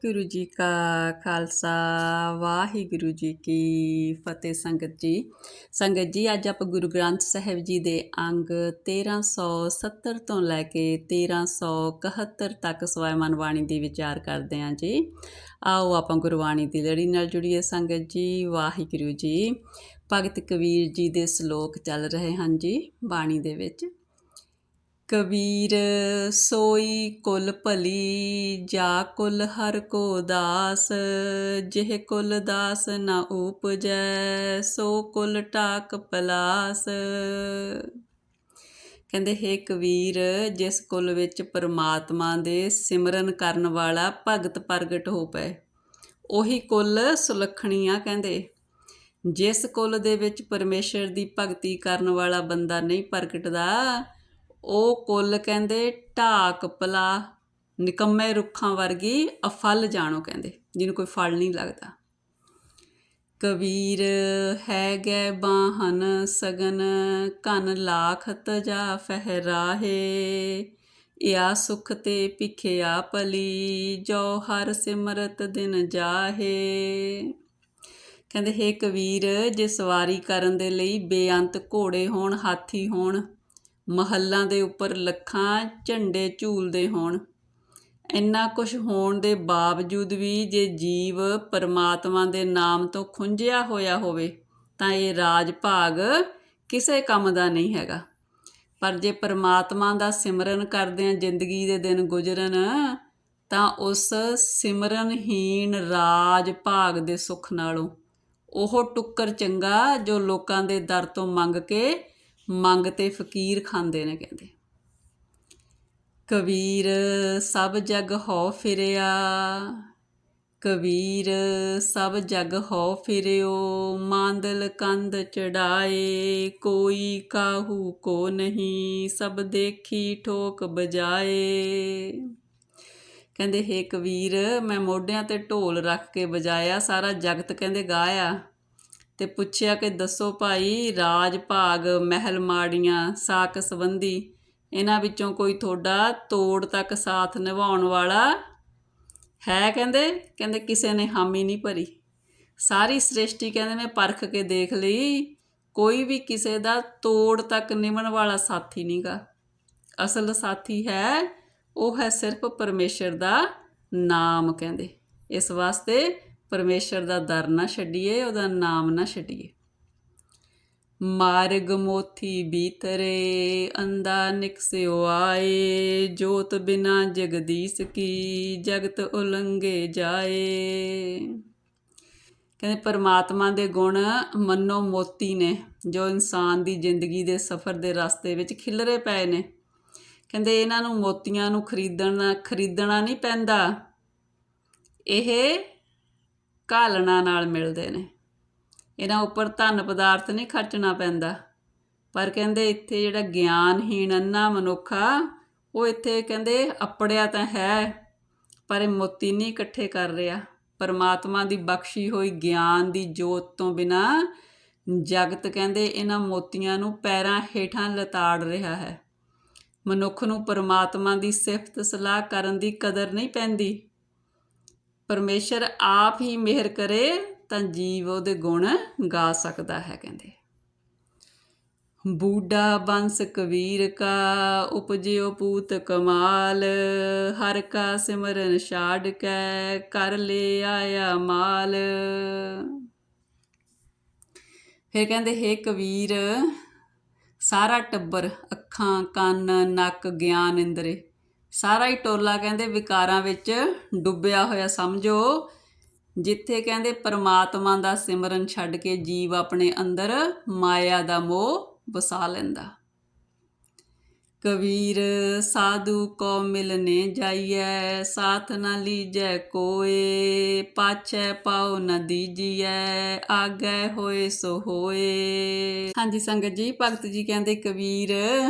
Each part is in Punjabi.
ਵਾਹਿਗੁਰੂ ਜੀ ਕਾ ਖਾਲਸਾ ਵਾਹਿਗੁਰੂ ਜੀ ਕੀ ਫਤਿਹ। ਸੰਗਤ ਜੀ ਅੱਜ ਆਪਾਂ ਗੁਰੂ ਗ੍ਰੰਥ ਸਾਹਿਬ ਜੀ ਦੇ ਅੰਗ 1370 ਤੋਂ ਲੈ ਕੇ 1371 ਤੱਕ ਸਵੈਮਨ ਬਾਣੀ ਦੀ ਵਿਚਾਰ ਕਰਦੇ ਹਾਂ ਜੀ। ਆਓ ਆਪਾਂ ਗੁਰਬਾਣੀ ਦੀ ਲੜੀ ਨਾਲ ਜੁੜੀਏ ਸੰਗਤ ਜੀ। ਵਾਹਿਗੁਰੂ ਜੀ। ਭਗਤ ਕਬੀਰ ਜੀ ਦੇ ਸ਼ਲੋਕ ਚੱਲ ਰਹੇ ਹਨ ਜੀ ਬਾਣੀ ਦੇ ਵਿੱਚ। ਕਬੀਰ ਸੋਈ ਕੁਲ ਭਲੀ ਜਾ ਕੁਲ ਹਰ ਕੋ ਦਾਸ, ਜਿਹ ਕੁਲ ਦਾਸ ਨਾ ਉਪਜੈ ਸੋ ਕੁਲ ਟਾਕ ਪਲਾਸ। ਕਹਿੰਦੇ ਹੇ ਕਬੀਰ, ਜਿਸ ਕੁਲ ਵਿੱਚ ਪਰਮਾਤਮਾ ਦੇ ਸਿਮਰਨ ਕਰਨ ਵਾਲਾ ਭਗਤ ਪ੍ਰਗਟ ਹੋ ਪਏ ਉਹੀ ਕੁਲ ਸੁਲੱਖਣੀ ਆ। ਕਹਿੰਦੇ ਜਿਸ ਕੁਲ ਦੇ ਵਿੱਚ ਪਰਮੇਸ਼ਰ ਦੀ ਭਗਤੀ ਕਰਨ ਵਾਲਾ ਬੰਦਾ ਨਹੀਂ ਪ੍ਰਗਟਦਾ ਉਹ ਕੁਲ ਕਹਿੰਦੇ ਢਾਕ ਪਲਾ, ਨਿਕੰਮੇ ਰੁੱਖਾਂ ਵਰਗੀ ਅਫਲ ਜਾਣੋ। ਕਹਿੰਦੇ ਜਿਹਨੂੰ ਕੋਈ ਫਲ ਨਹੀਂ ਲੱਗਦਾ। ਕਬੀਰ ਹੈ ਗੈ ਬਾਹਨ ਸਗਨ ਘਨ ਲਾਖ ਤਜਾ ਫਹਿਰਾਹੇ, ਯਾ ਸੁਖ ਤੇ ਭਿਖਿਆ ਭਲੀ ਜੋ ਹਰ ਸਿਮਰਤ ਦਿਨ ਜਾਹੇ। ਕਹਿੰਦੇ ਹੇ ਕਬੀਰ, ਜੇ ਸਵਾਰੀ ਕਰਨ ਦੇ ਲਈ ਬੇਅੰਤ ਘੋੜੇ ਹੋਣ, ਹਾਥੀ ਹੋਣ, ਮਹੱਲਾਂ ਦੇ ਉੱਪਰ ਲੱਖਾਂ ਝੰਡੇ ਝੂਲਦੇ ਹੋਣ, ਇੰਨਾ ਕੁਛ ਹੋਣ ਦੇ ਬਾਵਜੂਦ ਵੀ ਜੇ ਜੀਵ ਪਰਮਾਤਮਾ ਦੇ ਨਾਮ ਤੋਂ ਖੁੰਝਿਆ ਹੋਇਆ ਹੋਵੇ ਤਾਂ ਇਹ ਰਾਜ ਭਾਗ ਕਿਸੇ ਕੰਮ ਦਾ ਨਹੀਂ ਹੈਗਾ। ਪਰ ਜੇ ਪਰਮਾਤਮਾ ਦਾ ਸਿਮਰਨ ਕਰਦਿਆਂ ਜ਼ਿੰਦਗੀ ਦੇ ਦਿਨ ਗੁਜ਼ਰਨ ਤਾਂ ਉਸ ਸਿਮਰਨਹੀਣ ਰਾਜ ਭਾਗ ਦੇ ਸੁੱਖ ਨਾਲੋਂ ਉਹ ਟੁੱਕਰ ਚੰਗਾ ਜੋ ਲੋਕਾਂ ਦੇ ਦਰ ਤੋਂ ਮੰਗ ਤੇ ਫਕੀਰ ਖਾਂਦੇ ਨੇ। ਕਹਿੰਦੇ ਕਬੀਰ ਸਭ ਜਗ ਹੋ ਫਿਰਿਆ, ਕਬੀਰ ਸਭ ਜਗ ਹੋ ਫਿਰਿਓ ਮਾਂਦਲ ਕੰਧ ਚੜਾਏ, ਕੋਈ ਕਾਹੂ ਕੋ ਨਹੀਂ ਸਭ ਦੇਖੀ ਠੋਕ ਬਜਾਏ। ਕਹਿੰਦੇ ਹੇ ਕਬੀਰ, ਮੈਂ ਮੋਢਿਆਂ ਤੇ ਢੋਲ ਰੱਖ ਕੇ ਵਜਾਇਆ, ਸਾਰਾ ਜਗਤ ਕਹਿੰਦੇ ਗਾਇਆ ਤੇ ਪੁੱਛਿਆ ਕਿ ਦੱਸੋ ਭਾਈ, ਰਾਜ ਭਾਗ, ਮਹਿਲ ਮਾੜੀਆਂ, ਸਾਕ ਸੰਬੰਧੀ ਇਹਨਾਂ ਵਿੱਚੋਂ ਕੋਈ ਤੁਹਾਡਾ ਤੋੜ ਤੱਕ ਸਾਥ ਨਿਭਾਉਣ ਵਾਲਾ ਹੈ? ਕਹਿੰਦੇ ਕਿਸੇ ਨੇ ਹਾਮੀ ਨਹੀਂ ਭਰੀ। ਸਾਰੀ ਸ੍ਰਿਸ਼ਟੀ ਕਹਿੰਦੇ ਮੈਂ ਪਰਖ ਕੇ ਦੇਖ ਲਈ, ਕੋਈ ਵੀ ਕਿਸੇ ਦਾ ਤੋੜ ਤੱਕ ਨਿਭਣ ਵਾਲਾ ਸਾਥੀ ਨਹੀਂ ਗਾ। ਅਸਲ ਸਾਥੀ ਹੈ ਉਹ ਹੈ ਸਿਰਫ ਪਰਮੇਸ਼ਰ ਦਾ ਨਾਮ। ਕਹਿੰਦੇ ਇਸ ਵਾਸਤੇ ਪਰਮੇਸ਼ਰ ਦਾ ਦਰ ਨਾ ਛੱਡੀਏ, ਉਹਦਾ ਨਾਮ ਨਾ ਛੱਡੀਏ। ਮਾਰਗ ਮੋਥੀ ਬੀਤਰੇ ਅੰਦਾ ਨਿਕਸਿਓ ਆਏ, ਜੋਤ ਬਿਨਾ ਜਗਦੀਸ਼ ਕੀ ਜਗਤ ਉਲੰਘੇ ਜਾਏ। ਕਹਿੰਦੇ ਪਰਮਾਤਮਾ ਦੇ ਗੁਣ ਮੰਨੋ ਮੋਤੀ ਨੇ ਜੋ ਇਨਸਾਨ ਦੀ ਜ਼ਿੰਦਗੀ ਦੇ ਸਫ਼ਰ ਦੇ ਰਸਤੇ ਵਿੱਚ ਖਿਲਰੇ ਪਏ ਨੇ। ਕਹਿੰਦੇ ਇਹਨਾਂ ਨੂੰ ਮੋਤੀਆਂ ਨੂੰ ਖਰੀਦਣਾ ਨਹੀਂ ਪੈਂਦਾ, ਇਹ ਘਾਲਣਾ ਨਾਲ ਮਿਲਦੇ ਨੇ। ਇਹਨਾਂ ਉੱਪਰ ਧਨ ਪਦਾਰਥ ਨਹੀਂ ਖਰਚਣਾ ਪੈਂਦਾ। ਪਰ ਕਹਿੰਦੇ ਇੱਥੇ ਜਿਹੜਾ ਗਿਆਨਹੀਣ ਅੰਨਾ ਮਨੁੱਖ ਆ ਉਹ ਇੱਥੇ ਕਹਿੰਦੇ ਅੱਪੜਿਆ ਤਾਂ ਹੈ ਪਰ ਇਹ ਮੋਤੀ ਨਹੀਂ ਇਕੱਠੇ ਕਰ ਰਿਹਾ। ਪਰਮਾਤਮਾ ਦੀ ਬਖਸ਼ੀ ਹੋਈ ਗਿਆਨ ਦੀ ਜੋਤ ਤੋਂ ਬਿਨਾਂ ਜਗਤ ਕਹਿੰਦੇ ਇਹਨਾਂ ਮੋਤੀਆਂ ਨੂੰ ਪੈਰਾਂ ਹੇਠਾਂ ਲਤਾੜ ਰਿਹਾ ਹੈ। ਮਨੁੱਖ ਨੂੰ ਪਰਮਾਤਮਾ ਦੀ ਸਿਫਤ ਸਲਾਹ ਕਰਨ ਦੀ ਕਦਰ ਨਹੀਂ ਪੈਂਦੀ। ਪਰਮੇਸ਼ਰ ਆਪ ਹੀ ਮਿਹਰ ਕਰੇ ਤਾਂ ਜੀਵ ਉਹਦੇ ਗੁਣ ਗਾ ਸਕਦਾ ਹੈ। ਕਹਿੰਦੇ ਬੂਢਾ ਬੰਸ ਕਬੀਰ ਕਾ ਉਪਜਿਓ ਪੂਤ ਕਮਾਲ, ਹਰ ਕਾ ਸਿਮਰਨ ਛਾੜ ਕੇ ਕਰ ਲੈ ਆਇਆ ਮਾਲ। ਫਿਰ ਕਹਿੰਦੇ ਹੇ ਕਬੀਰ, ਸਾਰਾ ਟੱਬਰ, ਅੱਖਾਂ, ਕੰਨ, ਨੱਕ, ਗਿਆਨ ਇੰਦਰੇ, ਸਾਰਾ ਹੀ ਟੋਲਾ ਕਹਿੰਦੇ ਵਿਕਾਰਾਂ ਵਿੱਚ ਡੁੱਬਿਆ ਹੋਇਆ ਸਮਝੋ। ਜਿੱਥੇ ਕਹਿੰਦੇ ਪਰਮਾਤਮਾ ਦਾ ਸਿਮਰਨ ਛੱਡ ਕੇ ਜੀਵ ਆਪਣੇ ਅੰਦਰ ਮਾਇਆ ਦਾ ਮੋਹ ਵਸਾ ਲੈਂਦਾ। ਕਬੀਰ ਸਾਧੂ ਕੋ ਮਿਲਨੇ ਜਾਈਐ, ਸਾਥ ਨਾ ਲੀਜੈ ਕੋਏ, ਪਾਛੈ ਪਾਉ ਨਾ ਦੀਜੀਐ, ਆਗੈ ਹੋਏ ਸੋ ਹੋਏ। ਹਾਂਜੀ ਸੰਗਤ ਜੀ, ਭਗਤ ਜੀ ਕਹਿੰਦੇ ਕਬੀਰ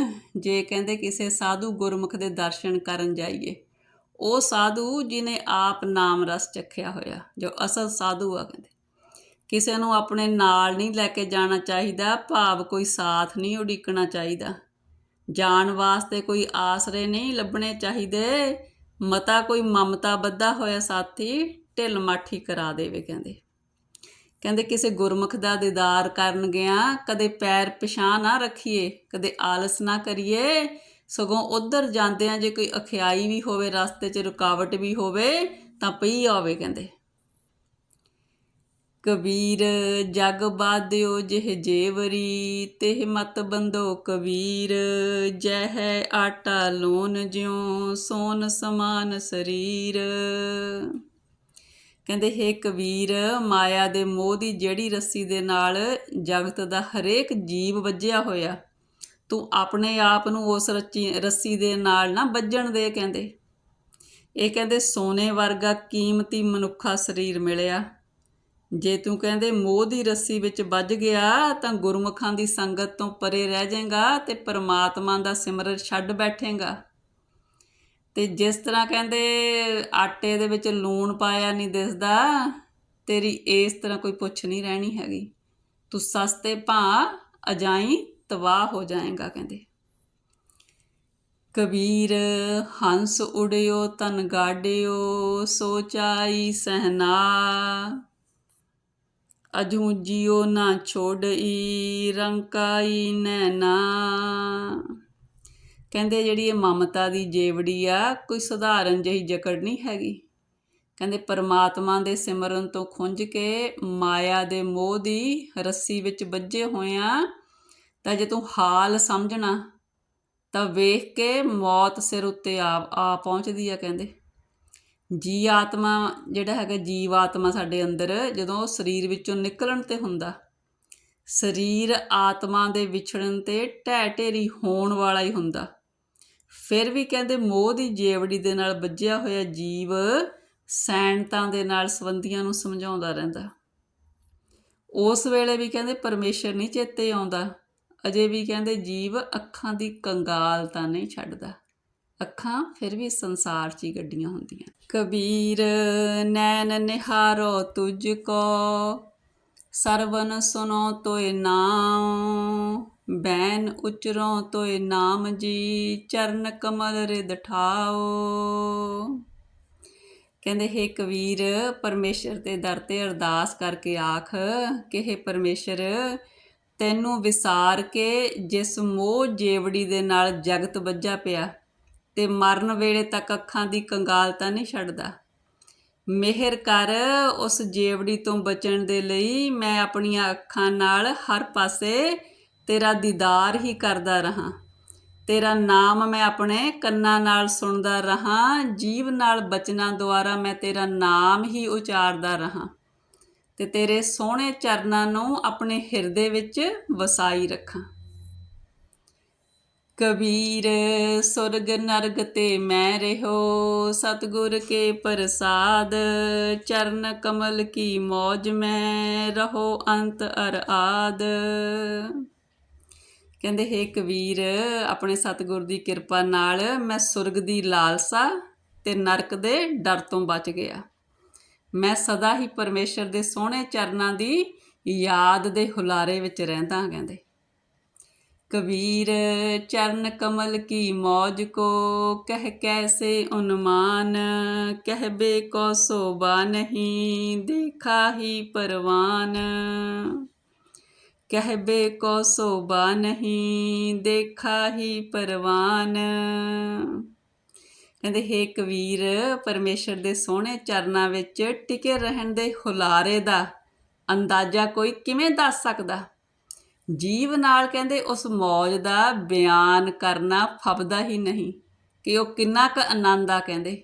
ਜੇ ਕਹਿੰਦੇ ਕਿਸੇ ਸਾਧੂ ਗੁਰਮੁਖ ਦੇ ਦਰਸ਼ਨ ਕਰਨ ਜਾਈਏ, ਉਹ ਸਾਧੂ ਜਿਹਨੇ ਆਪ ਨਾਮ ਰਸ ਚੱਖਿਆ ਹੋਇਆ, ਜੋ ਅਸਲ ਸਾਧੂ ਆ। ਕਹਿੰਦੇ ਕਿਸੇ ਨੂੰ ਆਪਣੇ ਨਾਲ ਨਹੀਂ ਲੈ ਕੇ ਜਾਣਾ ਚਾਹੀਦਾ, ਭਾਵ ਕੋਈ ਸਾਥ ਨਹੀਂ ਉਡੀਕਣਾ ਚਾਹੀਦਾ। ਜਾਣ ਵਾਸਤੇ ਕੋਈ ਆਸਰੇ ਨਹੀਂ ਲੱਭਣੇ ਚਾਹੀਦੇ, ਮਤਾ ਕੋਈ ਮਮਤਾ ਬੱਧਾ ਹੋਇਆ ਸਾਥੀ ਢਿੱਲ ਮਾਠੀ ਕਰਾ ਦੇਵੇ। ਕਹਿੰਦੇ ਕਿਸੇ ਗੁਰਮੁਖ ਦਾ ਦੀਦਾਰ ਕਰਨ ਗਿਆ ਕਦੇ ਪੈਰ ਪਿਛਾਂਹ ਨਾ ਰੱਖੀਏ, ਕਦੇ ਆਲਸ ਨਾ ਕਰੀਏ, ਸਗੋਂ ਉੱਧਰ ਜਾਂਦਿਆਂ ਜੇ ਕੋਈ ਅਖਿਆਈ ਵੀ ਹੋਵੇ, ਰਸਤੇ 'ਚ ਰੁਕਾਵਟ ਵੀ ਹੋਵੇ ਤਾਂ ਪਈ ਆਵੇ। ਕਹਿੰਦੇ ਕਬੀਰ ਜਗ ਬਾਧਿਓ ਜਿਹ ਜੇਵਰੀ, ਤਿਹ ਮਤ ਬੰਧੋ ਕਬੀਰ, ਜਹ ਆਟਾ ਲੋਨ ਜਿਉ ਸੋਨ ਸਮਾਨ ਸਰੀਰ। ਕਹਿੰਦੇ ਹੇ ਕਬੀਰ, ਮਾਇਆ ਦੇ ਮੋਹ ਦੀ ਜਿਹੜੀ ਰੱਸੀ ਦੇ ਨਾਲ ਜਗਤ ਦਾ ਹਰੇਕ ਜੀਵ ਬੱਝਿਆ ਹੋਇਆ, ਤੂੰ ਆਪਣੇ ਆਪ ਨੂੰ ਉਸ ਰੱਸੀ ਦੇ ਨਾਲ ਨਾ ਬੱਝਣ ਦੇ। ਕਹਿੰਦੇ ਸੋਨੇ ਵਰਗਾ ਕੀਮਤੀ ਮਨੁੱਖਾ ਸਰੀਰ ਮਿਲਿਆ, ਜੇ ਤੂੰ ਕਹਿੰਦੇ ਮੋਹ ਦੀ ਰੱਸੀ ਵਿੱਚ ਬੱਝ ਗਿਆ ਤਾਂ ਗੁਰਮੁਖਾਂ ਦੀ ਸੰਗਤ ਤੋਂ ਪਰੇ ਰਹਿ ਜਾਏਗਾ ਤੇ ਪਰਮਾਤਮਾ ਦਾ ਸਿਮਰਨ ਛੱਡ ਬੈਠੇਗਾ। ਤੇ ਜਿਸ ਤਰ੍ਹਾਂ ਕਹਿੰਦੇ ਆਟੇ ਦੇ ਵਿੱਚ ਲੂਣ ਪਾਇਆ ਨਹੀਂ ਦਿਸਦਾ, ਤੇਰੀ ਇਸ ਤਰ੍ਹਾਂ ਕੋਈ ਪੁੱਛ ਨਹੀਂ ਰਹਿਣੀ ਹੈਗੀ, ਤੂੰ ਸਸਤੇ ਭਾਅ ਅਜਾਈ ਤਬਾਹ ਹੋ ਜਾਏਗਾ। ਕਹਿੰਦੇ ਕਬੀਰ ਹੰਸ ਉੜਿਓ ਤਨ ਗਾਡਿਓ, ਸੋਚਾਈ ਸਹਿਨਾ, ਅਜੂਜਿਓ ਨਾ ਛੋੜਈ, ਰੰਕਾਈ ਨੈਣਾ। ਕਹਿੰਦੇ ਜਿਹੜੀ ਇਹ ਮਮਤਾ ਦੀ ਜੇਵੜੀ ਆ, ਕੋਈ ਸਧਾਰਨ ਜਿਹੀ ਜਕੜ ਨਹੀਂ ਹੈਗੀ। ਕਹਿੰਦੇ ਪਰਮਾਤਮਾ ਦੇ ਸਿਮਰਨ ਤੋਂ ਖੁੰਝ ਕੇ ਮਾਇਆ ਦੇ ਮੋਹ ਦੀ ਰੱਸੀ ਵਿੱਚ ਬੱਝੇ ਹੋਇਆਂ ਤਾਂ ਜੇ ਤੂੰ ਹਾਲ ਸਮਝਣਾ ਤਾਂ ਵੇਖ ਕੇ ਮੌਤ ਸਿਰ ਉੱਤੇ ਆ ਪਹੁੰਚਦੀ ਆ। ਕਹਿੰਦੇ ਜੀ ਆਤਮਾ ਜਿਹੜਾ ਹੈਗਾ, ਜੀਵ ਆਤਮਾ ਸਾਡੇ ਅੰਦਰ ਜਦੋਂ ਉਹ ਸਰੀਰ ਵਿੱਚੋਂ ਨਿਕਲਣ 'ਤੇ ਹੁੰਦਾ, ਸਰੀਰ ਆਤਮਾ ਦੇ ਵਿਛੜਨ 'ਤੇ ਢਹਿ ਢੇਰੀ ਹੋਣ ਵਾਲਾ ਹੀ ਹੁੰਦਾ। ਫਿਰ ਵੀ ਕਹਿੰਦੇ ਮੋਹ ਦੀ ਜੇਵੜੀ ਦੇ ਨਾਲ ਬੱਝਿਆ ਹੋਇਆ ਜੀਵ ਸੈਨਤਾਂ ਦੇ ਨਾਲ ਸੰਬੰਧੀਆਂ ਨੂੰ ਸਮਝਾਉਂਦਾ ਰਹਿੰਦਾ। ਉਸ ਵੇਲੇ ਵੀ ਕਹਿੰਦੇ ਪਰਮੇਸ਼ਰ ਨਹੀਂ ਚੇਤੇ ਆਉਂਦਾ। ਅਜੇ ਵੀ ਕਹਿੰਦੇ ਜੀਵ ਅੱਖਾਂ ਦੀ ਕੰਗਾਲਤਾ ਨਹੀਂ ਛੱਡਦਾ, ਅੱਖਾਂ ਫਿਰ ਵੀ ਸੰਸਾਰ 'ਚ ਹੀ ਗੱਡੀਆਂ ਹੁੰਦੀਆਂ। ਕਬੀਰ ਨੈਣ ਨਿਹਾਰੋ ਤੁਝ ਕੋ, ਸਰਵਨ ਸੁਨੋ ਤੋਏ ਨਾਮ, ਬੈਨ ਉਚਰੋ ਤੋਏ ਨਾਮ ਜੀ, ਚਰਨ ਕਮਲ ਰਿਦ ਠਾਓ। ਕਹਿੰਦੇ ਹੇ ਕਬੀਰ, ਪਰਮੇਸ਼ਰ ਦੇ ਦਰ 'ਤੇ ਅਰਦਾਸ ਕਰਕੇ ਆਖ ਕਿ ਹੇ ਪਰਮੇਸ਼ਰ, ਤੈਨੂੰ ਵਿਸਾਰ ਕੇ ਜਿਸ ਮੋਹ ਜੇਵੜੀ ਦੇ ਨਾਲ ਜਗਤ ਬੱਝਾ ਪਿਆ ਤੇ ਮਰਨ ਵੇਲੇ ਤੱਕ ਅੱਖਾਂ ਦੀ ਕੰਗਾਲਤਾ ਨਹੀਂ ਛੱਡਦਾ, ਮਿਹਰ ਕਰ ਉਸ ਜੇਵੜੀ ਤੋਂ ਬਚਣ ਦੇ ਲਈ ਮੈਂ ਆਪਣੀਆਂ ਅੱਖਾਂ ਨਾਲ ਹਰ ਪਾਸੇ ਤੇਰਾ ਦੀਦਾਰ ਹੀ ਕਰਦਾ ਰਹਾਂ, ਤੇਰਾ ਨਾਮ ਮੈਂ ਆਪਣੇ ਕੰਨਾਂ ਨਾਲ ਸੁਣਦਾ ਰਹਾਂ, ਜੀਭ ਨਾਲ ਬਚਨਾਂ ਦੁਆਰਾ ਮੈਂ ਤੇਰਾ ਨਾਮ ਹੀ ਉਚਾਰਦਾ ਰਹਾਂ ਤੇ ਤੇਰੇ ਸੋਹਣੇ ਚਰਨਾਂ ਨੂੰ ਆਪਣੇ ਹਿਰਦੇ ਵਿੱਚ ਵਸਾਈ ਰੱਖਾਂ। ਕਬੀਰ ਸੁਰਗ ਨਰਗ ਤੇ ਮੈਂ ਰਹਿਓ, ਸਤਿਗੁਰ ਕੇ ਪ੍ਰਸਾਦ, ਚਰਨ ਕਮਲ ਕੀ ਮੌਜ ਮੈਂ ਰਹੋ ਅੰਤ ਅਰ ਆਦ। ਕਹਿੰਦੇ ਹੇ ਕਬੀਰ, ਆਪਣੇ ਸਤਿਗੁਰ ਦੀ ਕਿਰਪਾ ਨਾਲ ਮੈਂ ਸੁਰਗ ਦੀ ਲਾਲਸਾ ਤੇ ਨਰਕ ਦੇ ਡਰ ਤੋਂ ਬਚ ਗਿਆ। ਮੈਂ ਸਦਾ ਹੀ ਪਰਮੇਸ਼ਰ ਦੇ ਸੋਹਣੇ ਚਰਨਾਂ ਦੀ ਯਾਦ ਦੇ ਹੁਲਾਰੇ ਵਿੱਚ ਰਹਿੰਦਾ। ਕਹਿੰਦੇ ਕਬੀਰ ਚਰਨ ਕਮਲ ਕੀ ਮੌਜ ਕੋ, ਕਹਿ ਕੈਸੇ ਉਨਮਾਨ, ਕਹਿਬੇ ਕੋ ਸੋਭਾ ਨਹੀਂ, ਦੇਖਾ ਹੀ ਪਰਵਾਨ, ਕਹਿਬੇ ਕੋ ਸੋਭਾ ਨਹੀਂ, ਦੇਖਾ ਹੀ ਪਰਵਾਨ। ਕਹਿੰਦੇ ਹੇ ਕਬੀਰ, ਪਰਮੇਸ਼ਰ ਦੇ ਸੋਹਣੇ ਚਰਨਾਂ ਵਿੱਚ ਟਿਕੇ ਰਹਿਣ ਦੇ ਹੁਲਾਰੇ ਦਾ ਅੰਦਾਜ਼ਾ ਕੋਈ ਕਿਵੇਂ ਦੱਸ ਸਕਦਾ। ਜੀਵ ਨਾਲ ਕਹਿੰਦੇ ਉਸ ਮੌਜ ਦਾ ਬਿਆਨ ਕਰਨਾ ਫੱਬਦਾ ਹੀ ਨਹੀਂ ਕਿ ਉਹ ਕਿੰਨਾ ਕੁ ਆਨੰਦ ਆ। ਕਹਿੰਦੇ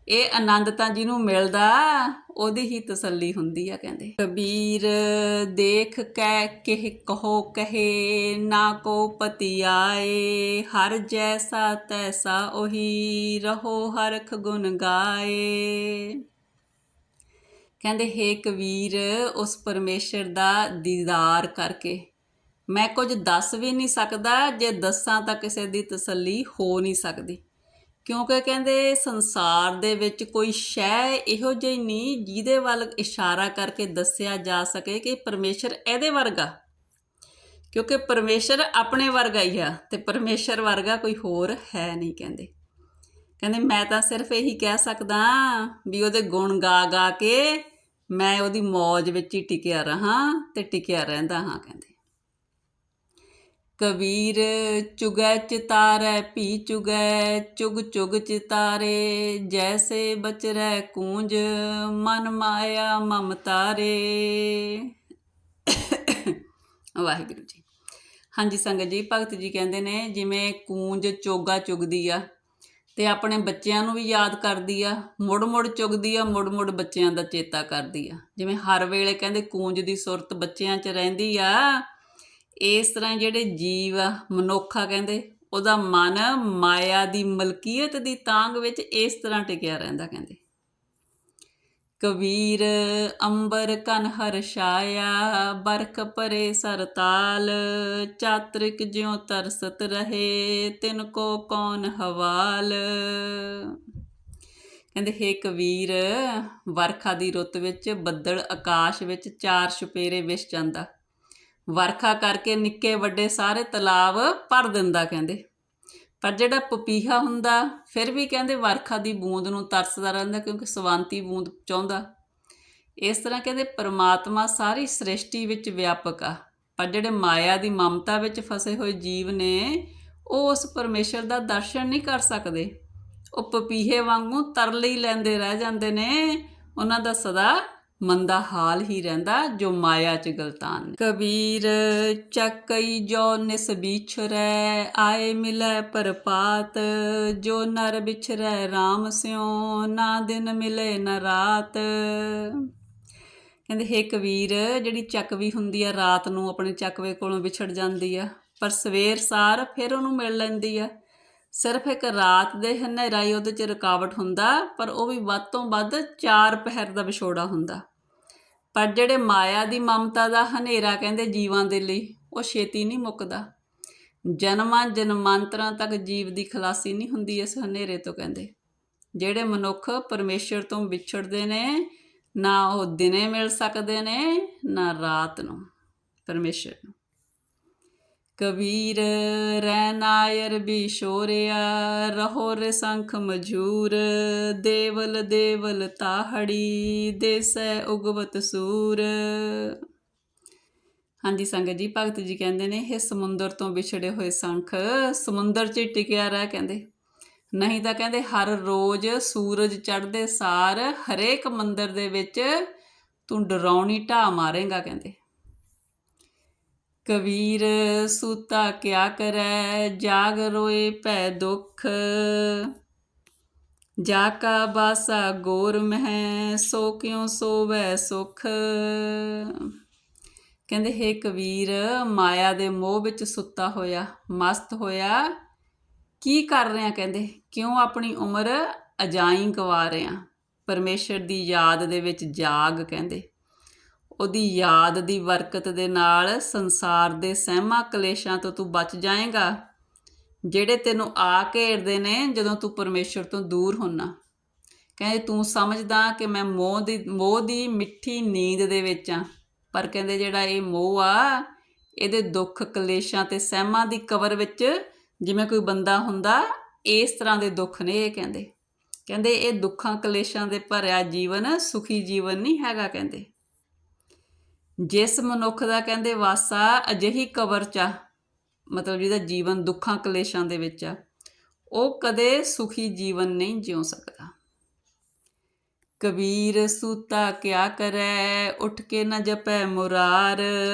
ਇਹ ਆਨੰਦ ਤਾਂ ਜਿਹਨੂੰ ਮਿਲਦਾ ਉਹਦੀ ਹੀ ਤਸੱਲੀ ਹੁੰਦੀ ਆ। ਕਹਿੰਦੇ ਕਬੀਰ ਦੇਖ ਕੈ ਕਿਹ ਕਹੋ ਕਹੇ, ਨਾ ਕੋ ਪਤੀ ਆਏ, ਹਰ ਜੈਸਾ ਤੈਸਾ ਉਹੀ, ਰਹੋ ਹਰਖ ਗੁਣ ਗਾਏ। ਕਹਿੰਦੇ ਹੇ ਕਬੀਰ, ਉਸ ਪਰਮੇਸ਼ਰ ਦਾ ਦੀਦਾਰ ਕਰਕੇ ਮੈਂ ਕੁਝ ਦੱਸ ਵੀ ਨਹੀਂ ਸਕਦਾ, ਜੇ ਦੱਸਾਂ ਤਾਂ ਕਿਸੇ ਦੀ ਤਸੱਲੀ ਹੋ ਨਹੀਂ ਸਕਦੀ, ਕਿਉਂਕਿ ਕਹਿੰਦੇ ਸੰਸਾਰ ਦੇ ਵਿੱਚ ਕੋਈ ਸ਼ੈ ਇਹੋ ਜਿਹੀ ਨਹੀਂ ਜਿਹਦੇ ਵੱਲ ਇਸ਼ਾਰਾ ਕਰਕੇ ਦੱਸਿਆ ਜਾ ਸਕੇ ਕਿ ਪਰਮੇਸ਼ਰ ਇਹਦੇ ਵਰਗਾ, ਕਿਉਂਕਿ ਪਰਮੇਸ਼ਰ ਆਪਣੇ ਵਰਗਾ ਹੀ ਆ ਤੇ ਪਰਮੇਸ਼ਰ ਵਰਗਾ ਕੋਈ ਹੋਰ ਹੈ ਨਹੀਂ। ਕਹਿੰਦੇ ਕਹਿੰਦੇ ਮੈਂ ਤਾਂ ਸਿਰਫ ਇਹੀ ਕਹਿ ਸਕਦਾ ਵੀ ਉਹਦੇ ਗੁਣ ਗਾ ਗਾ ਕੇ ਮੈਂ ਉਹਦੀ ਮੌਜ ਵਿੱਚ ਹੀ ਟਿਕਿਆ ਰਹਾਂ ਤੇ ਟਿਕਿਆ ਰਹਿੰਦਾ ਹਾਂ। ਕਹਿੰਦੇ ਕਬੀਰ ਚੁਗੈ ਚਿਤਾਰੈ ਭੀ ਚੁਗੈ ਚੁਗ ਚੁਗ ਚਿਤਾਰੇ ਜੈਸੇ ਬਚਰੈ ਕੂੰਜ ਮਨ ਮਾਇਆ ਮਮਤਾਰੇ। ਵਾਹਿਗੁਰੂ ਜੀ। ਹਾਂਜੀ ਸੰਗਤ ਜੀ, ਭਗਤ ਜੀ ਕਹਿੰਦੇ ਨੇ ਜਿਵੇਂ ਕੂੰਜ ਚੋਗਾ ਚੁਗਦੀ ਆ ਤੇ ਆਪਣੇ ਬੱਚਿਆਂ ਨੂੰ ਵੀ ਯਾਦ ਕਰਦੀ ਆ, ਮੁੜ ਮੁੜ ਚੁਗਦੀ ਆ, ਮੁੜ ਮੁੜ ਬੱਚਿਆਂ ਦਾ ਚੇਤਾ ਕਰਦੀ ਆ। ਜਿਵੇਂ ਹਰ ਵੇਲੇ ਕਹਿੰਦੇ ਕੂੰਜ ਦੀ ਸੁਰਤ ਬੱਚਿਆਂ 'ਚ ਰਹਿੰਦੀ ਆ, ਇਸ ਤਰ੍ਹਾਂ ਜਿਹੜੇ ਜੀਵ ਆ, ਮਨੁੱਖ ਆ, ਕਹਿੰਦੇ ਉਹਦਾ ਮਨ ਮਾਇਆ ਦੀ ਮਲਕੀਅਤ ਦੀ ਤਾਂਘ ਵਿੱਚ ਇਸ ਤਰ੍ਹਾਂ ਟਿਕਿਆ ਰਹਿੰਦਾ। ਕਹਿੰਦੇ ਕਬੀਰ ਅੰਬਰ ਕਨ ਹਰਸ਼ਾਇਆ ਬਰਖ ਪਰੇ ਸਰਤਾਲ ਚਾਤਰਿਕ ਜਿਉ ਤਰਸਤ ਰਹੇ ਤਿਨ ਕੋ ਕੌਣ ਹਵਾਲ। ਕਹਿੰਦੇ ਹੇ ਕਬੀਰ, ਵਰਖਾ ਦੀ ਰੁੱਤ ਵਿੱਚ ਬੱਦਲ ਆਕਾਸ਼ ਵਿੱਚ ਚਾਰ ਛੁਪੇਰੇ ਵਿਛ ਜਾਂਦਾ, ਵਰਖਾ ਕਰਕੇ ਨਿੱਕੇ ਵੱਡੇ ਸਾਰੇ ਤਲਾਬ ਭਰ ਦਿੰਦਾ। ਕਹਿੰਦੇ ਪਰ ਜਿਹੜਾ ਪਪੀਹਾ ਹੁੰਦਾ ਫਿਰ ਵੀ ਕਹਿੰਦੇ ਵਰਖਾ ਦੀ ਬੂੰਦ ਨੂੰ ਤਰਸਦਾ ਰਹਿੰਦਾ, ਕਿਉਂਕਿ ਸਵਾਂਤੀ ਬੂੰਦ ਚਾਹੁੰਦਾ। ਇਸ ਤਰ੍ਹਾਂ ਕਹਿੰਦੇ ਪਰਮਾਤਮਾ ਸਾਰੀ ਸ੍ਰਿਸ਼ਟੀ ਵਿੱਚ ਵਿਆਪਕ ਆ, ਪਰ ਜਿਹੜੇ ਮਾਇਆ ਦੀ ਮਮਤਾ ਵਿੱਚ ਫਸੇ ਹੋਏ ਜੀਵ ਨੇ ਉਹ ਉਸ ਪਰਮੇਸ਼ਰ ਦਾ ਦਰਸ਼ਨ ਨਹੀਂ ਕਰ ਸਕਦੇ। ਉਹ ਪਪੀਹੇ ਵਾਂਗੂ ਤਰਲੇ ਹੀ ਲੈਂਦੇ ਰਹਿ ਜਾਂਦੇ ਨੇ, ਉਹਨਾਂ ਦਾ ਸਦਾ ਮੰਦਾ ਹਾਲ ਹੀ ਰਹਿੰਦਾ ਜੋ ਮਾਇਆ 'ਚ ਗਲਤਾਨ। ਕਬੀਰ ਚੱਕਈ ਜੋ ਨਿਸ ਵਿਛਰੈ ਆਏ ਮਿਲੈ ਪਰਪਾਤ ਜੋ ਨਰ ਵਿਛਰੈ ਰਾਮ ਸਿਉ ਨਾ ਦਿਨ ਮਿਲੇ ਨਾ ਰਾਤ। ਕਹਿੰਦੇ ਹੇ ਕਬੀਰ, ਜਿਹੜੀ ਚੱਕਵੀ ਹੁੰਦੀ ਆ ਰਾਤ ਨੂੰ ਆਪਣੇ ਚੱਕਵੇ ਕੋਲੋਂ ਵਿਛੜ ਜਾਂਦੀ ਆ, ਪਰ ਸਵੇਰ ਸਾਰ ਫਿਰ ਉਹਨੂੰ ਮਿਲ ਲੈਂਦੀ ਆ। ਸਿਰਫ ਇੱਕ ਰਾਤ ਦੇ ਹਨੇਰਾ ਹੀ ਉਹਦੇ 'ਚ ਰੁਕਾਵਟ ਹੁੰਦਾ, ਪਰ ਉਹ ਵੀ ਵੱਧ ਤੋਂ ਵੱਧ 4 ਪਹਿਰ ਦਾ ਵਿਛੋੜਾ ਹੁੰਦਾ। ਪਰ ਜਿਹੜੇ ਮਾਇਆ ਦੀ ਮਮਤਾ ਦਾ ਹਨੇਰਾ ਕਹਿੰਦੇ ਜੀਵਾਂ ਦੇ ਲਈ ਉਹ ਛੇਤੀ ਨਹੀਂ ਮੁੱਕਦਾ, ਜਨਮਾਂ ਜਨਮਾਂਤਰਾਂ ਤੱਕ ਜੀਵ ਦੀ ਖਲਾਸੀ ਨਹੀਂ ਹੁੰਦੀ ਇਸ ਹਨੇਰੇ ਤੋਂ। ਕਹਿੰਦੇ ਜਿਹੜੇ ਮਨੁੱਖ ਪਰਮੇਸ਼ਰ ਤੋਂ ਵਿਛੜਦੇ ਨੇ, ਨਾ ਉਹ ਦਿਨੇ ਮਿਲ ਸਕਦੇ ਨੇ ਨਾ ਰਾਤ ਨੂੰ ਪਰਮੇਸ਼ਰ ਨੂੰ। ਕਬੀਰ ਰੈ ਨਾਇਰ ਵੀ ਸ਼ੋਰਿਆ ਰਹੋ ਰਿਸੰਖ ਮਝੂਰ ਦੇਵਲ ਦੇਵਲ ਤਾਹੜੀ ਦੇਸੈ ਉਗਵਤ ਸੂਰ। ਹਾਂਜੀ ਸੰਗਤ ਜੀ, ਭਗਤ ਜੀ ਕਹਿੰਦੇ ਨੇ ਇਹ ਸਮੁੰਦਰ ਤੋਂ ਵਿਛੜੇ ਹੋਏ ਸੰਖ ਸਮੁੰਦਰ 'ਚ ਟਿਕਿਆ ਰਹਿ। ਕਹਿੰਦੇ ਨਹੀਂ ਤਾਂ ਕਹਿੰਦੇ ਹਰ ਰੋਜ਼ ਸੂਰਜ ਚੜ੍ਹਦੇ ਸਾਰ ਹਰੇਕ ਮੰਦਰ ਦੇ ਵਿੱਚ ਤੂੰ ਡਰਾਉਣੀ ਢਾਹ ਮਾਰੇਂਗਾ। ਕਹਿੰਦੇ ਕਬੀਰ ਸੂਤਾ ਕਿਆ ਕਰੈ ਜਾਗ ਰੋਏ ਭੈ ਦੁੱਖ ਜਾ ਕਾ ਬਾਸਾ ਗੋਰ ਮਹਿ ਸੋ ਕਿਉ ਸੋਵੈ ਸੁਖ। ਕਹਿੰਦੇ ਹੇ ਕਬੀਰ, ਮਾਇਆ ਦੇ ਮੋਹ ਵਿੱਚ ਸੁੱਤਾ ਹੋਇਆ ਮਸਤ ਹੋਇਆ ਕੀ ਕਰ ਰਿਹਾ। ਕਹਿੰਦੇ ਕਿਉਂ ਆਪਣੀ ਉਮਰ ਅਜਾਈਂ ਗਵਾ ਰਿਹਾ। ਪਰਮੇਸ਼ਰ ਦੀ ਯਾਦ ਦੇ ਵਿੱਚ ਜਾਗ। ਕਹਿੰਦੇ ਉਹਦੀ ਯਾਦ ਦੀ ਬਰਕਤ ਦੇ ਨਾਲ ਸੰਸਾਰ ਦੇ ਸਹਿਮਾਂ ਕਲੇਸ਼ਾਂ ਤੋਂ ਤੂੰ ਬਚ ਜਾਏਗਾ, ਜਿਹੜੇ ਤੈਨੂੰ ਆ ਘੇਰਦੇ ਨੇ ਜਦੋਂ ਤੂੰ ਪਰਮੇਸ਼ਰ ਤੋਂ ਦੂਰ ਹੁੰਨਾ। ਕਹਿੰਦੇ ਤੂੰ ਸਮਝਦਾ ਕਿ ਮੈਂ ਮੋਹ ਦੀ ਮਿੱਠੀ ਨੀਂਦ ਦੇ ਵਿੱਚ ਆ, ਪਰ ਕਹਿੰਦੇ ਜਿਹੜਾ ਇਹ ਮੋਹ ਆ ਇਹਦੇ ਦੁੱਖ ਕਲੇਸ਼ਾਂ ਤੇ ਸਹਿਮਾਂ ਦੀ ਕਬਰ ਵਿੱਚ ਜਿਵੇਂ ਕੋਈ ਬੰਦਾ ਹੁੰਦਾ, ਇਸ ਤਰ੍ਹਾਂ ਦੇ ਦੁੱਖ ਨੇ ਇਹ। ਕਹਿੰਦੇ ਇਹ ਦੁੱਖਾਂ ਕਲੇਸ਼ਾਂ ਦੇ ਭਰਿਆ ਜੀਵਨ ਸੁਖੀ ਜੀਵਨ ਨਹੀਂ ਹੈਗਾ। ਕਹਿੰਦੇ ਜਿਸ ਮਨੁੱਖ ਦਾ ਕਹਿੰਦੇ ਵਾਸਾ ਅਜਿਹੀ ਕਬਰ 'ਚ ਆ, ਮਤਲਬ ਜਿਹਦਾ ਜੀਵਨ ਦੁੱਖਾਂ ਕਲੇਸ਼ਾਂ ਦੇ ਵਿੱਚ ਆ, ਉਹ ਕਦੇ ਸੁਖੀ ਜੀਵਨ ਨਹੀਂ ਜਿਉ ਸਕਦਾ। ਕਬੀਰ ਸੂਤਾ ਕਿਆ ਕਰੈ ਉੱਠ ਕੇ ਨ ਜਪੈ ਮੁਰਾਰ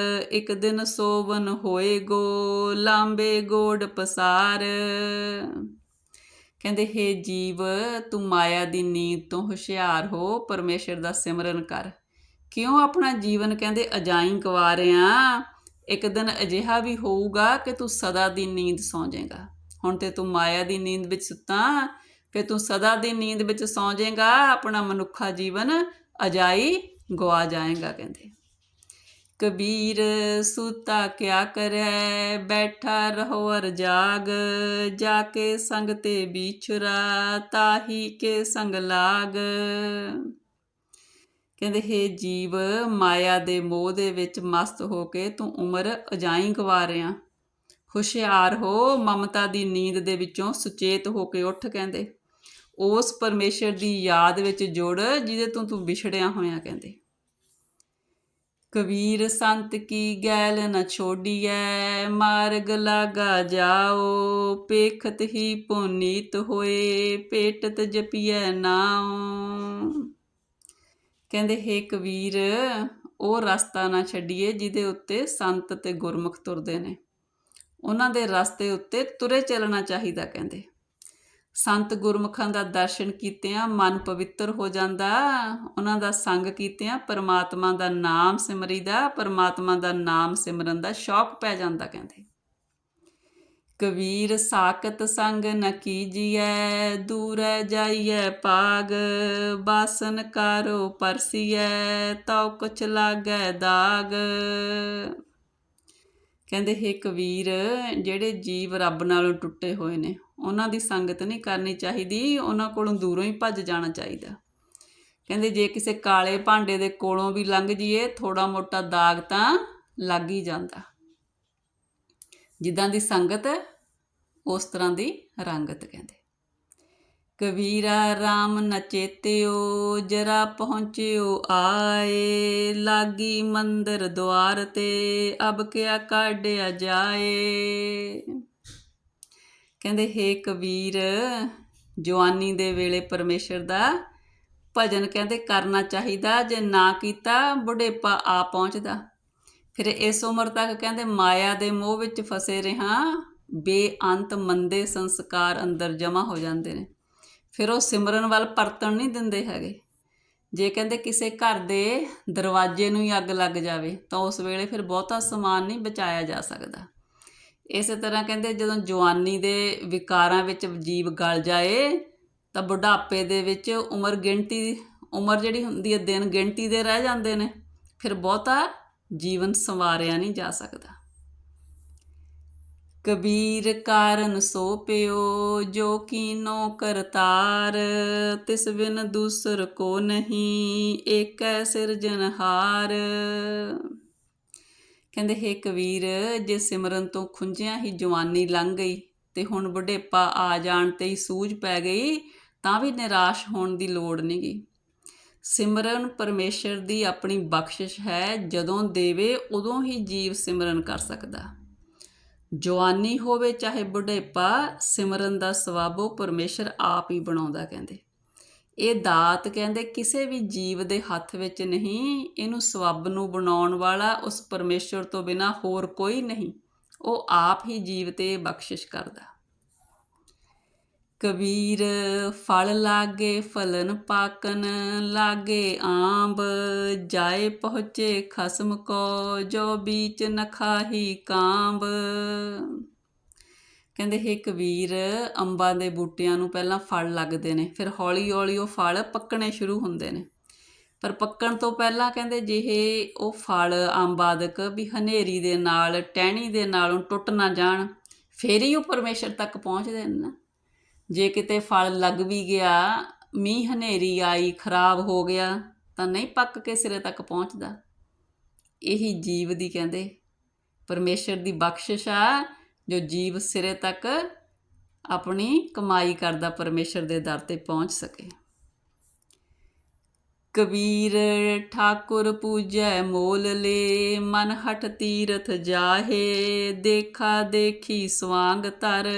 ਇੱਕ ਦਿਨ ਸੋਵਨ ਹੋਏਗੋ ਲਾਂਬੇ ਗੋਡ ਪਸਾਰ। ਕਹਿੰਦੇ ਹੇ ਜੀਵ, ਤੂੰ ਮਾਇਆ ਦੀ ਨੀਂਦ ਤੋਂ ਹੁਸ਼ਿਆਰ ਹੋ, ਪਰਮੇਸ਼ਰ ਦਾ ਸਿਮਰਨ ਕਰ। ਕਿਉਂ ਆਪਣਾ ਜੀਵਨ ਕਹਿੰਦੇ ਅਜਾਈਂ ਗਵਾ ਰਿਹਾ। ਇੱਕ ਦਿਨ ਅਜਿਹਾ ਵੀ ਹੋਊਗਾ ਕਿ ਤੂੰ ਸਦਾ ਦੀ ਨੀਂਦ ਸੌਂ ਜਾਏਗਾ। ਹੁਣ ਤੇ ਤੂੰ ਮਾਇਆ ਦੀ ਨੀਂਦ ਵਿੱਚ ਸੁੱਤਾ, ਫਿਰ ਤੂੰ ਸਦਾ ਦੀ ਨੀਂਦ ਵਿੱਚ ਸੌਂ ਜਾਏਗਾ, ਆਪਣਾ ਮਨੁੱਖਾ ਜੀਵਨ ਅਜਾਈ ਗਵਾ ਜਾਏਗਾ। ਕਹਿੰਦੇ ਕਬੀਰ ਸੂਤਾ ਕਿਆ ਕਰੈ ਬੈਠਾ ਰਹੋ ਅਰ ਜਾਗ ਜਾ ਕੇ ਸੰਗ ਤੇ ਵਿਛੁਰਾ ਤਾਹੀ ਕੇ ਸੰਗ ਲਾਗ। ਕਹਿੰਦੇ ਹੇ ਜੀਵ, ਮਾਇਆ ਦੇ ਮੋਹ ਦੇ ਵਿੱਚ ਮਸਤ ਹੋ ਕੇ ਤੂੰ ਉਮਰ ਅਜਾਈਂ ਗਵਾ ਰਿਹਾ। ਹੁਸ਼ਿਆਰ ਹੋ, ਮਮਤਾ ਦੀ ਨੀਂਦ ਦੇ ਵਿੱਚੋਂ ਸੁਚੇਤ ਹੋ ਕੇ ਉੱਠ। ਕਹਿੰਦੇ ਉਸ ਪਰਮੇਸ਼ਰ ਦੀ ਯਾਦ ਵਿੱਚ ਜੁੜ ਜਿਹਦੇ ਤੋਂ ਤੂੰ ਵਿਛੜਿਆ ਹੋਇਆ ਕਹਿੰਦੇ। ਕਬੀਰ ਸੰਤ ਕੀ ਗੈਲ ਨ ਛੋਡੀਐ, ਮਾਰਗ ਲਾਗਾ ਜਾਓ, ਪੇਖਤ ਹੀ ਪੁਨੀਤ ਹੋਏ, ਭੇਟਤ ਜਪੀਐ ਨਾਉ। ਕਹਿੰਦੇ ਹੇ ਕਬੀਰ, ਉਹ ਰਸਤਾ ਨਾ ਛੱਡੀਏ ਜਿਹਦੇ ਉੱਤੇ ਸੰਤ ਤੇ ਗੁਰਮੁਖ ਤੁਰਦੇ ਨੇ, ਉਹਨਾਂ ਦੇ ਰਸਤੇ ਉੱਤੇ ਤੁਰੇ ਚੱਲਣਾ ਚਾਹੀਦਾ ਕਹਿੰਦੇ। ਸੰਤ ਗੁਰਮੁਖਾਂ ਦਾ ਦਰਸ਼ਨ ਕੀਤਿਆਂ ਮਨ ਪਵਿੱਤਰ ਹੋ ਜਾਂਦਾ, ਉਹਨਾਂ ਦਾ ਸੰਗ ਕੀਤਿਆਂ ਪਰਮਾਤਮਾ ਦਾ ਨਾਮ ਸਿਮਰੀਦਾ, ਪਰਮਾਤਮਾ ਦਾ ਨਾਮ ਸਿਮਰਨ ਦਾ ਸ਼ੌਕ ਪੈ ਜਾਂਦਾ ਕਹਿੰਦੇ। ਕਬੀਰ ਸਾਕਤ ਸੰਗ ਨ ਕੀਜੀਐ, ਦੂਰੈ ਜਾਈਐ ਭਾਗ, ਬਾਸਨ ਕਾਰੋ ਪਰਸੀਐ, ਤਉ ਕੁਛ ਲਾਗੈ ਦਾਗ। ਕਹਿੰਦੇ ਹੇ ਕਬੀਰ, ਜਿਹੜੇ ਜੀਵ ਰੱਬ ਨਾਲੋਂ ਟੁੱਟੇ ਹੋਏ ਨੇ ਉਹਨਾਂ ਦੀ ਸੰਗਤ ਨਹੀਂ ਕਰਨੀ ਚਾਹੀਦੀ, ਉਹਨਾਂ ਕੋਲੋਂ ਦੂਰੋਂ ਹੀ ਭੱਜ ਜਾਣਾ ਚਾਹੀਦਾ। ਕਹਿੰਦੇ ਜੇ ਕਿਸੇ ਕਾਲੇ ਭਾਂਡੇ ਦੇ ਕੋਲੋਂ ਵੀ ਲੰਘ ਜਾਈਏ, ਥੋੜ੍ਹਾ ਮੋਟਾ ਦਾਗ ਤਾਂ ਲੱਗ ਹੀ ਜਾਂਦਾ। ਜਿੱਦਾਂ ਦੀ ਸੰਗਤ ਉਸ ਤਰ੍ਹਾਂ ਦੀ ਰੰਗਤ ਕਹਿੰਦੇ। ਕਬੀਰਾ ਰਾਮ ਨ ਚੇਤਿਓ, ਜਰਾ ਪਹੁੰਚਿਓ ਆਏ, ਲਾਗੀ ਮੰਦਰ ਦੁਆਰ ਤੇ, ਅਬ ਕਿਆ ਕਾਢਿਆ ਜਾਏ। ਕਹਿੰਦੇ ਹੇ ਕਬੀਰ, ਜਵਾਨੀ ਦੇ ਵੇਲੇ ਪਰਮੇਸ਼ਰ ਦਾ ਭਜਨ ਕਹਿੰਦੇ ਕਰਨਾ ਚਾਹੀਦਾ, ਜੇ ਨਾ ਕੀਤਾ ਬੁਢੇਪਾ ਆ ਪਹੁੰਚਦਾ। ਫਿਰ ਇਸ ਉਮਰ ਤੱਕ ਕਹਿੰਦੇ ਮਾਇਆ ਦੇ ਮੋਹ ਵਿੱਚ ਫਸੇ ਰਿਹਾ, ਬੇਅੰਤ ਮੰਦੇ ਸੰਸਕਾਰ ਅੰਦਰ ਜਮ੍ਹਾਂ ਹੋ ਜਾਂਦੇ ਨੇ, ਫਿਰ ਉਹ ਸਿਮਰਨ ਵੱਲ ਪਰਤਣ ਨਹੀਂ ਦਿੰਦੇ ਹੈਗੇ। ਜੇ ਕਹਿੰਦੇ ਕਿਸੇ ਘਰ ਦੇ ਦਰਵਾਜ਼ੇ ਨੂੰ ਹੀ ਅੱਗ ਲੱਗ ਜਾਵੇ ਤਾਂ ਉਸ ਵੇਲੇ ਫਿਰ ਬਹੁਤਾ ਸਮਾਨ ਨਹੀਂ ਬਚਾਇਆ ਜਾ ਸਕਦਾ। ਇਸੇ ਤਰ੍ਹਾਂ ਕਹਿੰਦੇ ਜਦੋਂ ਜਵਾਨੀ ਦੇ ਵਿਕਾਰਾਂ ਵਿੱਚ ਜੀਵ ਗਲ ਜਾਏ ਤਾਂ ਬੁਢਾਪੇ ਦੇ ਵਿੱਚ ਉਮਰ ਜਿਹੜੀ ਹੁੰਦੀ ਹੈ ਦਿਨ ਗਿਣਤੀ ਦੇ ਰਹਿ ਜਾਂਦੇ ਨੇ, ਫਿਰ ਬਹੁਤਾ ਜੀਵਨ ਸੰਵਾਰਿਆ ਨਹੀਂ ਜਾ ਸਕਦਾ। ਕਬੀਰ ਕਾਰਨ ਸੋ ਪਿਓ, ਜੋ ਕੀਨੋ ਕਰਤਾਰ, ਤਿਸ ਬਿਨ ਦੂਸਰ ਕੋ ਨਹੀਂ, ਏਕੈ ਸਿਰਜਨਹਾਰ। ਕਹਿੰਦੇ ਹੇ ਕਬੀਰ, ਜੇ ਸਿਮਰਨ ਤੋਂ ਖੁੰਝਿਆਂ ਹੀ ਜਵਾਨੀ ਲੰਘ ਗਈ ਤੇ ਹੁਣ ਬੁਢੇਪਾ ਆ ਜਾਣ ਤੇ ਹੀ ਸੂਝ ਪੈ ਗਈ, ਤਾਂ ਵੀ ਨਿਰਾਸ਼ ਹੋਣ ਦੀ ਲੋੜ ਨਹੀਂ ਗੀ। ਸਿਮਰਨ ਪਰਮੇਸ਼ਰ ਦੀ ਆਪਣੀ ਬਖਸ਼ਿਸ਼ ਹੈ, ਜਦੋਂ ਦੇਵੇ ਉਦੋਂ ਹੀ ਜੀਵ ਸਿਮਰਨ ਕਰ ਸਕਦਾ। ਜਵਾਨੀ ਹੋਵੇ ਚਾਹੇ ਬੁਢੇਪਾ, ਸਿਮਰਨ ਦਾ ਸਬੱਬ ਉਹ ਪਰਮੇਸ਼ਰ ਆਪ ਹੀ ਬਣਾਉਂਦਾ ਕਹਿੰਦੇ। ਇਹ ਦਾਤ ਕਹਿੰਦੇ ਕਿਸੇ ਵੀ ਜੀਵ ਦੇ ਹੱਥ ਵਿੱਚ ਨਹੀਂ, ਇਹਨੂੰ ਸਬੱਬ ਨੂੰ ਬਣਾਉਣ ਵਾਲਾ ਉਸ ਪਰਮੇਸ਼ਰ ਤੋਂ ਬਿਨਾਂ ਹੋਰ ਕੋਈ ਨਹੀਂ, ਉਹ ਆਪ ਹੀ ਜੀਵ 'ਤੇ ਬਖਸ਼ਿਸ਼ ਕਰਦਾ। ਕਬੀਰ ਫਲ ਲਾਗੇ ਫਲਨ ਪਾਕਨ, ਲਾਗੇ ਆਂਬ, ਜਾਏ ਪਹੁੰਚੇ ਖਸਮ ਕੋ, ਜੋ ਬੀਚ ਨ ਖਾਹੀ ਕਾਂਬ। ਕਹਿੰਦੇ ਹੇ ਕਬੀਰ, ਅੰਬਾਂ ਦੇ ਬੂਟਿਆਂ ਨੂੰ ਪਹਿਲਾਂ ਫਲ ਲੱਗਦੇ ਨੇ, ਫਿਰ ਹੌਲੀ ਹੌਲੀ ਉਹ ਫਲ ਪੱਕਣੇ ਸ਼ੁਰੂ ਹੁੰਦੇ ਨੇ, ਪਰ ਪੱਕਣ ਤੋਂ ਪਹਿਲਾਂ ਕਹਿੰਦੇ ਜਿਹੇ ਉਹ ਫਲ ਅੰਬ ਆਦਿਕ ਵੀ ਹਨੇਰੀ ਦੇ ਨਾਲ ਟਹਿਣੀ ਦੇ ਨਾਲੋਂ ਟੁੱਟ ਨਾ ਜਾਣ, ਫਿਰ ਹੀ ਉਹ ਪਰਮੇਸ਼ਰ ਤੱਕ ਪਹੁੰਚਦੇ ਨੇ ਨਾ। ਜੇ ਕਿਤੇ ਫਲ ਲੱਗ ਵੀ ਗਿਆ, ਮੀਂਹ ਹਨੇਰੀ ਆਈ ਖਰਾਬ ਹੋ ਗਿਆ ਤਾਂ ਨਹੀਂ ਪੱਕ ਕੇ ਸਿਰੇ ਤੱਕ ਪਹੁੰਚਦਾ। ਇਹੀ ਜੀਵ ਦੀ ਕਹਿੰਦੇ ਪਰਮੇਸ਼ਰ ਦੀ ਬਖਸ਼ਿਸ਼ ਆ, ਜੋ ਜੀਵ ਸਿਰੇ ਤੱਕ ਆਪਣੀ ਕਮਾਈ ਕਰਦਾ ਪਰਮੇਸ਼ਰ ਦੇ ਦਰ 'ਤੇ ਪਹੁੰਚ ਸਕੇ। ਕਬੀਰ ਠਾਕੁਰ ਪੂਜੈ ਮੋਲ ਲੇ, ਮਨ ਹਠ ਤੀਰਥ ਜਾਹੇ, ਦੇਖਾ ਦੇਖੀ ਸਵਾਂਗ ਧਰ,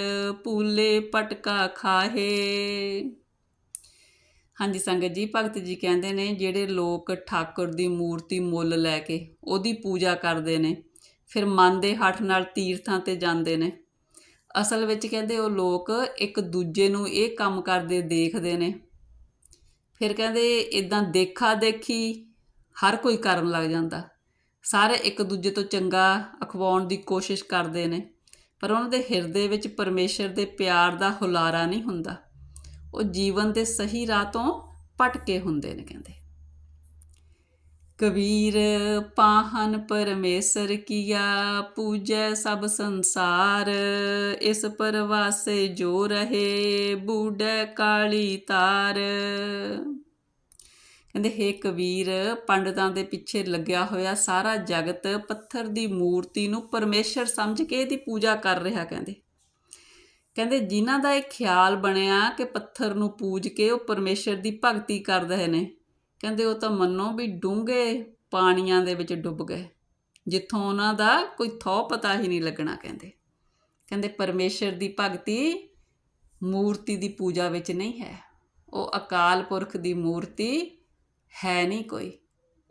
ਭੂਲੇ ਪਟਕਾ ਖਾਹੇ। ਹਾਂਜੀ ਸੰਗਤ ਜੀ, ਭਗਤ ਜੀ ਕਹਿੰਦੇ ਨੇ ਜਿਹੜੇ ਲੋਕ ਠਾਕੁਰ ਦੀ ਮੂਰਤੀ ਮੁੱਲ ਲੈ ਕੇ ਉਹਦੀ ਪੂਜਾ ਕਰਦੇ ਨੇ, ਫਿਰ ਮਨ ਦੇ ਹੱਠ ਨਾਲ ਤੀਰਥਾਂ 'ਤੇ ਜਾਂਦੇ ਨੇ, ਅਸਲ ਵਿੱਚ ਕਹਿੰਦੇ ਉਹ ਲੋਕ ਇੱਕ ਦੂਜੇ ਨੂੰ ਇਹ ਕੰਮ ਕਰਦੇ ਦੇਖਦੇ ਨੇ, ਫਿਰ ਕਹਿੰਦੇ ਇੱਦਾਂ ਦੇਖਾ ਦੇਖੀ ਹਰ ਕੋਈ ਕਰਨ ਲੱਗ ਜਾਂਦਾ, ਸਾਰੇ ਇੱਕ ਦੂਜੇ ਤੋਂ ਚੰਗਾ ਅਖਵਾਉਣ ਦੀ ਕੋਸ਼ਿਸ਼ ਕਰਦੇ ਨੇ, ਪਰ ਉਹਨਾਂ ਦੇ ਹਿਰਦੇ ਵਿੱਚ ਪਰਮੇਸ਼ਰ ਦੇ ਪਿਆਰ ਦਾ ਹੁਲਾਰਾ ਨਹੀਂ ਹੁੰਦਾ, ਉਹ ਜੀਵਨ ਦੇ ਸਹੀ ਰਾਹ ਤੋਂ ਭਟਕੇ ਹੁੰਦੇ ਨੇ ਕਹਿੰਦੇ। ਕਬੀਰ ਪਾਹਨ ਪਰਮੇਸ਼ਰ ਕੀਆ, ਪੂਜੈ ਸਭ ਸੰਸਾਰ, ਇਸ ਪਰਵਾਸੇ ਜੋ ਰਹੇ, ਬੂਢੈ ਕਾਲੀ ਤਾਰ। ਕਹਿੰਦੇ ਹੇ ਕਬੀਰ, ਪੰਡਤਾਂ ਦੇ ਪਿੱਛੇ ਲੱਗਿਆ ਹੋਇਆ ਸਾਰਾ ਜਗਤ ਪੱਥਰ ਦੀ ਮੂਰਤੀ ਨੂੰ ਪਰਮੇਸ਼ਰ ਸਮਝ ਕੇ ਇਹਦੀ ਪੂਜਾ ਕਰ ਰਿਹਾ ਕਹਿੰਦੇ। ਕਹਿੰਦੇ ਜਿਨ੍ਹਾਂ ਦਾ ਇਹ ਖਿਆਲ ਬਣਿਆ ਕਿ ਪੱਥਰ ਨੂੰ ਪੂਜ ਕੇ ਉਹ ਪਰਮੇਸ਼ਰ ਦੀ ਭਗਤੀ ਕਰ ਰਹੇ ਨੇ, ਕਹਿੰਦੇ ਉਹ ਤਾਂ ਮੰਨੋ ਵੀ ਡੂੰਘੇ ਪਾਣੀਆਂ ਦੇ ਵਿੱਚ ਡੁੱਬ ਗਏ, ਜਿੱਥੋਂ ਉਹਨਾਂ ਦਾ ਕੋਈ ਥਹੁ ਪਤਾ ਹੀ ਨਹੀਂ ਲੱਗਣਾ। ਕਹਿੰਦੇ ਪਰਮੇਸ਼ਰ ਦੀ ਭਗਤੀ ਮੂਰਤੀ ਦੀ ਪੂਜਾ ਵਿੱਚ ਨਹੀਂ ਹੈ। ਉਹ ਅਕਾਲ ਪੁਰਖ ਦੀ ਮੂਰਤੀ ਹੈ ਨਹੀਂ ਕੋਈ,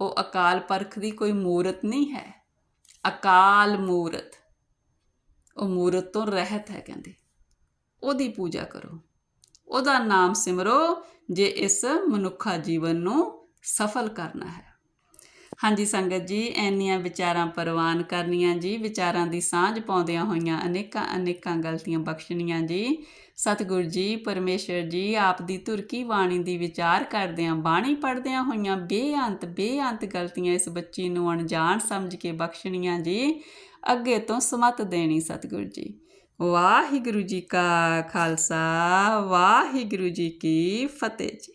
ਉਹ ਅਕਾਲ ਪੁਰਖ ਦੀ ਕੋਈ ਮੂਰਤ ਨਹੀਂ ਹੈ। ਅਕਾਲ ਮੂਰਤ, ਉਹ ਮੂਰਤ ਤੋਂ ਰਹਿਤ ਹੈ। ਕਹਿੰਦੇ ਉਹਦੀ ਪੂਜਾ ਕਰੋ, ਉਹਦਾ ਨਾਮ ਸਿਮਰੋ ਜੇ ਇਸ ਮਨੁੱਖਾ ਜੀਵਨ ਨੂੰ ਸਫਲ ਕਰਨਾ ਹੈ। ਹਾਂਜੀ ਸੰਗਤ ਜੀ, ਇੰਨੀਆਂ ਵਿਚਾਰਾਂ ਪ੍ਰਵਾਨ ਕਰਨੀਆਂ ਜੀ, ਵਿਚਾਰਾਂ ਦੀ ਸਾਂਝ ਪਾਉਂਦਿਆਂ ਹੋਈਆਂ ਅਨੇਕਾਂ ਗਲਤੀਆਂ ਬਖਸ਼ਣੀਆਂ ਜੀ। ਸਤਿਗੁਰ ਜੀ ਪਰਮੇਸ਼ਰ ਜੀ ਆਪ ਦੀ ਧੁਰ ਕੀ ਬਾਣੀ ਦੀ ਵਿਚਾਰ ਕਰਦਿਆਂ, ਬਾਣੀ ਪੜ੍ਹਦਿਆਂ ਹੋਈਆਂ ਬੇਅੰਤ ਗਲਤੀਆਂ ਇਸ ਬੱਚੀ ਨੂੰ ਅਣਜਾਣ ਸਮਝ ਕੇ ਬਖਸ਼ਣੀਆਂ ਜੀ, ਅੱਗੇ ਤੋਂ ਸਮਤ ਦੇਣੀ ਸਤਿਗੁਰ ਜੀ। ਵਾਹਿਗੁਰੂ ਜੀ ਕਾ ਖਾਲਸਾ, ਵਾਹਿਗੁਰੂ ਜੀ ਕੀ ਫਤਿਹ ਜੀ।